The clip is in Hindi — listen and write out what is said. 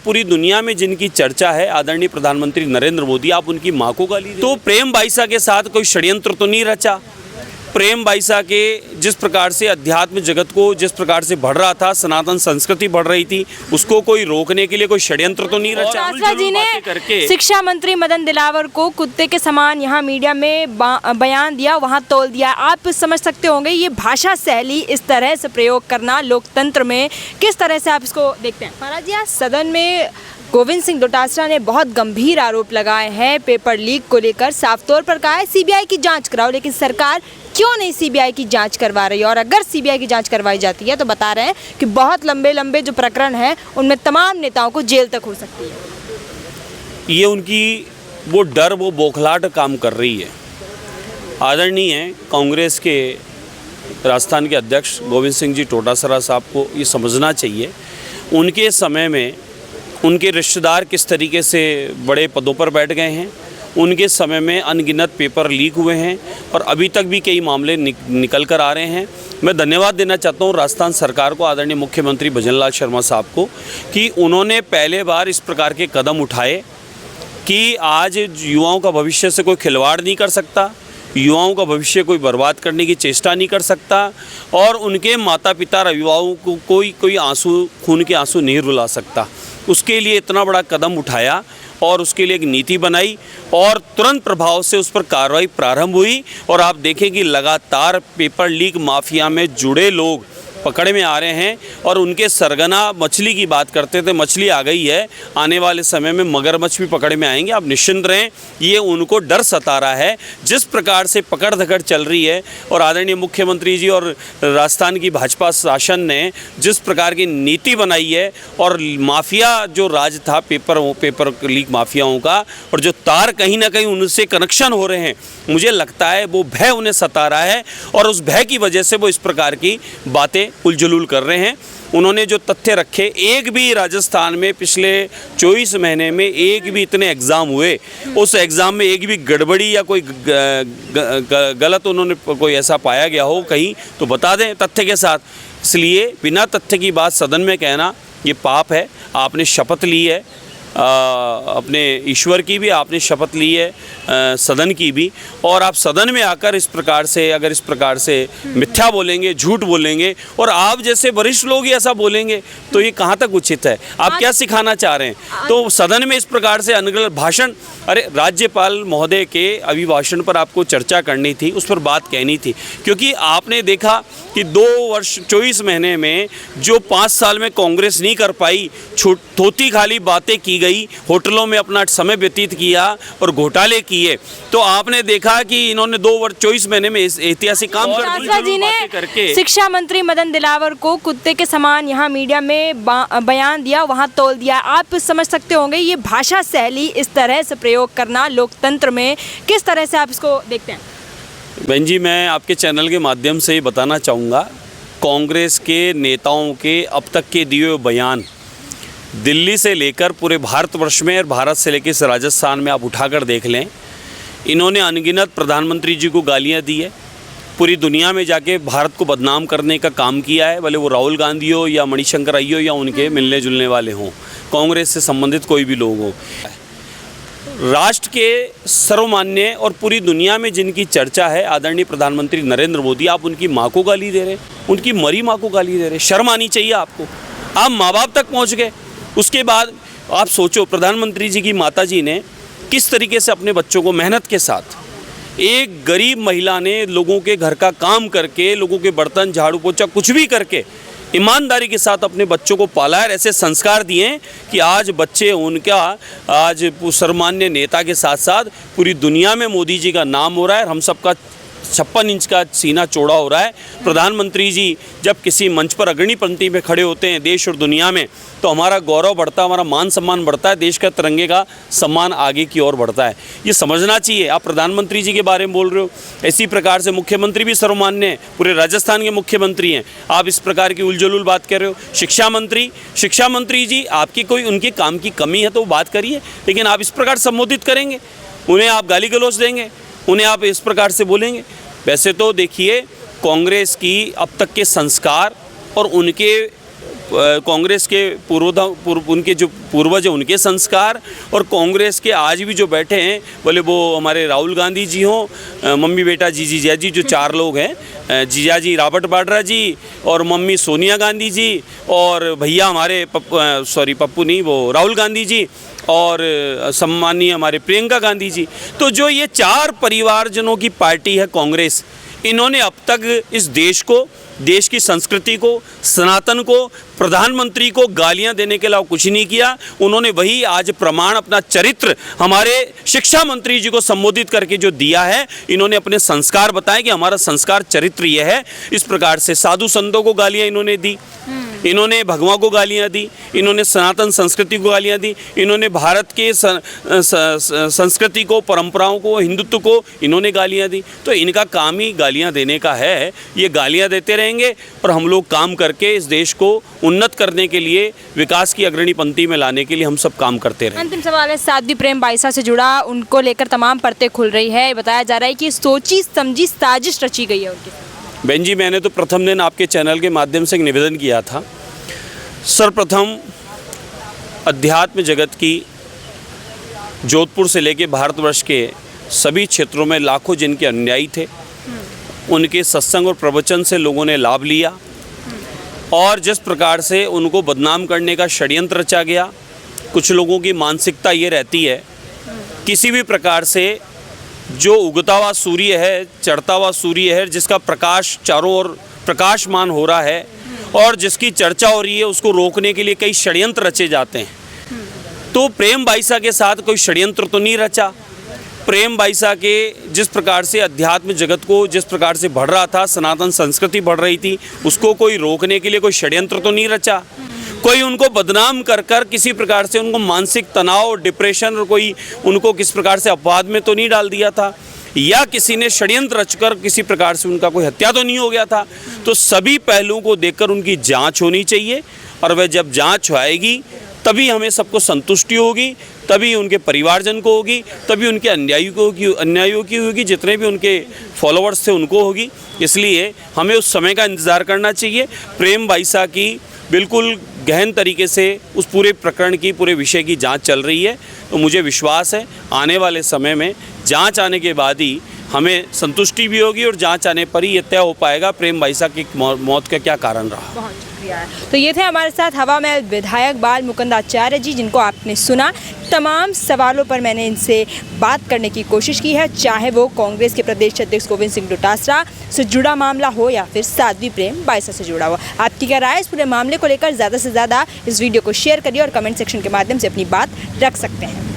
पूरी दुनिया में जिनकी चर्चा है, आदरणीय प्रधानमंत्री नरेंद्र मोदी, आप उनकी मां को गाली दे। तो प्रेम बाईसा के साथ कोई षड्यंत्र तो नहीं रचा? प्रेम बाईसा के जिस प्रकार से अध्यात्म जगत को जिस प्रकार से बढ़ रहा था, सनातन संस्कृति बढ़ रही थी, उसको कोई रोकने के लिए कोई षड्यंत्र तो नहीं रचा? शास्त्रा जी ने शिक्षा मंत्री मदन दिलावर को कुत्ते के समान यहाँ मीडिया में बयान दिया, वहाँ तोल दिया। आप समझ सकते होंगे ये भाषा शैली, इस तरह से प्रयोग करना लोकतंत्र में किस तरह से आप इसको देखते हैं? महाराज जी, आज सदन में गोविंद सिंह डोटासरा ने बहुत गंभीर आरोप लगाए हैं पेपर लीक को लेकर। साफ तौर पर कहा है सीबीआई की जांच कराओ, लेकिन सरकार क्यों नहीं सीबीआई की जांच करवा रही है? और अगर सीबीआई की जांच करवाई जाती है तो बता रहे हैं कि बहुत लंबे लंबे जो प्रकरण हैं उनमें तमाम नेताओं को जेल तक हो सकती है। ये उनकी वो डर, वो बौखलाहट काम कर रही है। आदरणीय कांग्रेस के राजस्थान के अध्यक्ष गोविंद सिंह जी डोटासरा साहब को ये समझना चाहिए, उनके समय में उनके रिश्तेदार किस तरीके से बड़े पदों पर बैठ गए हैं, उनके समय में अनगिनत पेपर लीक हुए हैं और अभी तक भी कई मामले निकल कर आ रहे हैं। मैं धन्यवाद देना चाहता हूँ राजस्थान सरकार को, आदरणीय मुख्यमंत्री भजनलाल शर्मा साहब को, कि उन्होंने पहले बार इस प्रकार के कदम उठाए कि आज युवाओं का भविष्य से कोई खिलवाड़ नहीं कर सकता, युवाओं का भविष्य कोई बर्बाद करने की चेष्टा नहीं कर सकता और उनके माता पिता अभिभावकों को कोई आंसू, खून के आंसू नहीं रुला सकता। उसके लिए इतना बड़ा कदम उठाया और उसके लिए एक नीति बनाई और तुरंत प्रभाव से उस पर कार्रवाई प्रारंभ हुई। और आप देखें कि लगातार पेपर लीक माफिया में जुड़े लोग पकड़ में आ रहे हैं और उनके सरगना मछली की बात करते थे, मछली आ गई है, आने वाले समय में मगरमच्छ भी पकड़ में आएंगे, आप निश्चिंत रहें। ये उनको डर सता रहा है जिस प्रकार से पकड़ धकड़ चल रही है। और आदरणीय मुख्यमंत्री जी और राजस्थान की भाजपा शासन ने जिस प्रकार की नीति बनाई है और माफिया जो राज था पेपर लीक माफियाओं का, और जो तार कहीं ना कहीं उनसे कनेक्शन हो रहे हैं, मुझे लगता है वो भय उन्हें सता रहा है और उस भय की वजह से वो इस प्रकार की बातें उलझुल कर रहे हैं। उन्होंने जो तथ्य रखे, एक भी राजस्थान में पिछले 24 महीने में एक भी इतने एग्ज़ाम हुए, उस एग्ज़ाम में एक भी गड़बड़ी या कोई गलत उन्होंने कोई ऐसा पाया गया हो कहीं, तो बता दें तथ्य के साथ। इसलिए बिना तथ्य की बात सदन में कहना ये पाप है। आपने शपथ ली है अपने ईश्वर की भी, आपने शपथ ली है सदन की भी, और आप सदन में आकर इस प्रकार से, अगर इस प्रकार से मिथ्या बोलेंगे, झूठ बोलेंगे और आप जैसे वरिष्ठ लोग ही ऐसा बोलेंगे तो ये कहाँ तक उचित है? आप क्या सिखाना चाह रहे हैं? तो सदन में इस प्रकार से अनगढ़ भाषण, अरे राज्यपाल महोदय के अभिभाषण पर आपको चर्चा करनी थी, उस पर बात कहनी थी, क्योंकि आपने देखा कि 2 वर्ष 24 महीने में जो 5 साल में कांग्रेस नहीं कर पाई, थोती खाली बातें की गई, होटलों में अपना समय व्यतीत किया और घोटाले किए, तो आपने देखा कि इन्होंने 2 वर्ष 24 महीने में ऐतिहासिक काम कर दिया। जी ने शिक्षा मंत्री मदन दिलावर को कुत्ते के समान यहाँ मीडिया में बयान दिया, वहाँ तोल दिया। आप समझ सकते होंगे ये भाषा शैली, इस तरह से प्रयोग करना लोकतंत्र में किस तरह से आप इसको देखते हैं? बहन जी, मैं आपके चैनल के माध्यम से ये बताना चाहूँगा, कांग्रेस के नेताओं के अब तक के दिए हुए बयान दिल्ली से लेकर पूरे भारतवर्ष में और भारत से लेकर इस राजस्थान में आप उठाकर देख लें, इन्होंने अनगिनत प्रधानमंत्री जी को गालियां दी है, पूरी दुनिया में जाके भारत को बदनाम करने का काम किया है, भले वो राहुल गांधी हो या मणिशंकर अय्यर हो या उनके मिलने जुलने वाले हों, कांग्रेस से संबंधित कोई भी लोग हों। राष्ट्र के सर्वमान्य और पूरी दुनिया में जिनकी चर्चा है, आदरणीय प्रधानमंत्री नरेंद्र मोदी, आप उनकी माँ को गाली दे रहे हैं, उनकी मरी माँ को गाली दे रहे हैं। शर्म आनी चाहिए आपको। आप माँ बाप तक पहुँच गए। उसके बाद आप सोचो, प्रधानमंत्री जी की माता जी ने किस तरीके से अपने बच्चों को मेहनत के साथ, एक गरीब महिला ने लोगों के घर का काम करके, लोगों के बर्तन झाड़ू पोछा कुछ भी करके ईमानदारी के साथ अपने बच्चों को पाला है, ऐसे संस्कार दिए कि आज बच्चे उनका, आज सर्वमान्य नेता के साथ साथ पूरी दुनिया में मोदी जी का नाम हो रहा है। हम सबका 56 इंच का सीना चौड़ा हो रहा है। प्रधानमंत्री जी जब किसी मंच पर अग्रणी पंक्ति में खड़े होते हैं देश और दुनिया में, तो हमारा गौरव बढ़ता है, हमारा मान सम्मान बढ़ता है, देश का तिरंगे का सम्मान आगे की ओर बढ़ता है। ये समझना चाहिए। आप प्रधानमंत्री जी के बारे में बोल रहे हो, इसी प्रकार से मुख्यमंत्री भी सर्वमान्य हैं, पूरे राजस्थान के मुख्यमंत्री हैं, आप इस प्रकार की उलझुल बात कर रहे हो। शिक्षा मंत्री जी, आपकी कोई उनके काम की कमी है तो बात करिए, लेकिन आप इस प्रकार संबोधित करेंगे, उन्हें आप गाली गलौज देंगे, उन्हें आप इस प्रकार से बोलेंगे। वैसे तो देखिए, कांग्रेस की अब तक के संस्कार और उनके कांग्रेस के उनके जो पूर्वज हैं उनके संस्कार, और कांग्रेस के आज भी जो बैठे हैं, बोले वो हमारे राहुल गांधी जी हों, मम्मी बेटा जीजी जया जी जो 4 लोग हैं, जीजा जी रॉबर्ट वाड्रा जी और मम्मी सोनिया गांधी जी और भैया हमारे पप्पू नहीं वो राहुल गांधी जी और सम्मानीय हमारे प्रियंका गांधी जी। तो जो ये 4 परिवारजनों की पार्टी है कांग्रेस, इन्होंने अब तक इस देश को, देश की संस्कृति को, सनातन को, प्रधानमंत्री को गालियां देने के अलावा कुछ नहीं किया। उन्होंने वही आज प्रमाण, अपना चरित्र हमारे शिक्षा मंत्री जी को संबोधित करके जो दिया है, इन्होंने अपने संस्कार बताए कि हमारा संस्कार चरित्र यह है। इस प्रकार से साधु संतों को गालियां इन्होंने दी, इन्होंने भगवान को गालियां दी, इन्होंने सनातन संस्कृति को गालियां दी, इन्होंने भारत के संस्कृति को, परंपराओं को, हिंदुत्व को इन्होंने गालियां दी। तो इनका काम ही गालियां देने का है। ये गालियां देते रहेंगे और हम लोग काम करके इस देश को उन्नत करने के लिए, विकास की अग्रणी पंक्ति में लाने के लिए हम सब काम करते रहेंगे। अंतिम सवाल है साध्वी प्रेम बाईसा से जुड़ा, उनको लेकर तमाम परतें खुल रही है। बताया जा रहा है कि सोची समझी साजिश रची गई है उनकी। बहन जी, मैंने तो प्रथम दिन आपके चैनल के माध्यम से एक निवेदन किया था। सर्वप्रथम अध्यात्म जगत की जोधपुर से लेकर भारतवर्ष के सभी क्षेत्रों में लाखों जिनके अनुयायी थे, उनके सत्संग और प्रवचन से लोगों ने लाभ लिया, और जिस प्रकार से उनको बदनाम करने का षड्यंत्र रचा गया। कुछ लोगों की मानसिकता ये रहती है, किसी भी प्रकार से जो उगता हुआ सूर्य है, चढ़ता हुआ सूर्य है, जिसका प्रकाश चारों ओर प्रकाशमान हो रहा है और जिसकी चर्चा हो रही है, उसको रोकने के लिए कई षड्यंत्र रचे जाते हैं। तो प्रेम बाईसा के साथ कोई षड्यंत्र तो नहीं रचा। प्रेम बाईसा के जिस प्रकार से अध्यात्म जगत को जिस प्रकार से बढ़ रहा था, सनातन संस्कृति बढ़ रही थी, उसको कोई रोकने के लिए कोई षड्यंत्र तो नहीं रचा। कोई उनको बदनाम कर किसी प्रकार से उनको मानसिक तनाव, डिप्रेशन और कोई उनको किस प्रकार से अपवाद में तो नहीं डाल दिया था, या किसी ने षड्यंत्र रचकर किसी प्रकार से उनका कोई हत्या तो नहीं हो गया था। तो सभी पहलुओं को देखकर उनकी जांच होनी चाहिए, और वह जब जांच आएगी तभी हमें सबको संतुष्टि होगी, तभी उनके परिवारजन को होगी, तभी उनके अन्यायियों की होगी, जितने भी उनके फॉलोअर्स थे उनको होगी। इसलिए हमें उस समय का इंतज़ार करना चाहिए। प्रेम बाईसा की बिल्कुल गहन तरीके से उस पूरे प्रकरण की, पूरे विषय की जांच चल रही है। तो मुझे विश्वास है आने वाले समय में जांच आने के बाद ही हमें संतुष्टि भी होगी, और जांच आने पर ही ये तय हो पाएगा प्रेम बाईसा की मौत का क्या कारण रहा। बहुत शुक्रिया। तो ये थे हमारे साथ हवा महल विधायक बाल मुकुंद आचार्य जी, जिनको आपने सुना। तमाम सवालों पर मैंने इनसे बात करने की कोशिश की है, चाहे वो कांग्रेस के प्रदेश अध्यक्ष गोविंद सिंह डोटासरा से जुड़ा मामला हो या फिर साध्वी प्रेम बाईसा से जुड़ा हो। आपकी क्या राय इस पूरे मामले को लेकर? ज़्यादा से ज़्यादा इस वीडियो को शेयर करिए और कमेंट सेक्शन के माध्यम से अपनी बात रख सकते हैं।